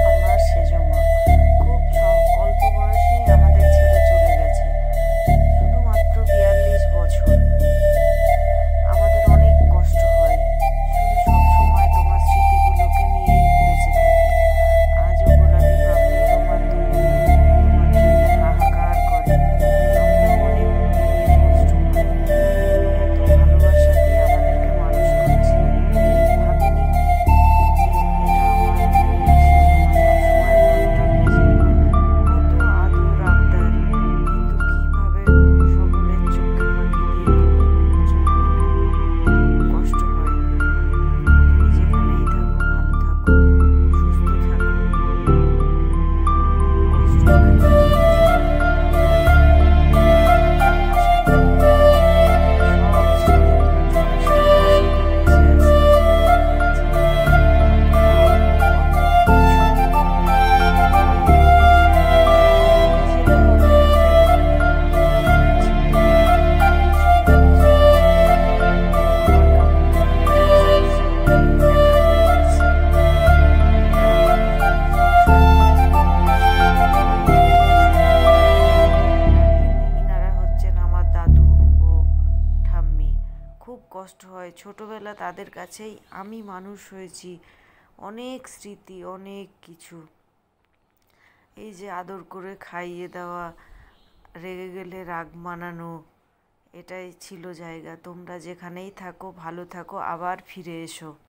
আমার সেজমা খুব অল্প বয়সেই আমাদের ছেড়ে চলে গেছে, শুধুমাত্র 42 বছর। আমাদের অনেক কষ্ট হয়, শুধু সব সময় তোমার স্মৃতিগুলোকে নিয়েই বেঁচে থাকি। আজও গোলাপি পাপড়ি তোমার দুই তোমার জন্য হাহাকার করে। আমরাও অনেক কষ্ট পাই। এত ভালোবাসা দিয়ে আমাদেরকে মানুষ করেছিলে, ভাবিনি যে এটা আমার সেজন্য সবসময় মনটা ভেসে কত আদর আবদার, কিন্তু কিভাবে সকলের চোখে ফাঁকি দিয়ে তুমি চলে গেলে। কষ্ট হয়। তুমি যেখানেই থাকো ভালো থাকো, সুস্থ থাকো। কষ্ট হয় যখন চলে গেলে, আশা করি সব স্মৃতিগুলো চোখের সামনে শুধু ভেসে আছে, যে আমরা কত কিছু করে যেতে হবে এক জায়গায়, তুমি আমাদের ছেড়ে চলে গেছো। আমার কেমন যেন সবসময় একা হয়ে যাচ্ছি। এটা সংসার করে ইনারা হচ্ছেন আমার দাদু ও ঠাম্মি। খুব কষ্ট হয়, ছোটবেলা তাদের কাছেই আমি মানুষ হয়েছি। অনেক স্মৃতি, অনেক কিছু। এই যে আদর করে খাইয়ে দেওয়া, রেগে গেলে রাগ মানানো, এটাই ছিল জায়গা। তোমরা যেখানেই থাকো ভালো থাকো, আবার ফিরে এসো।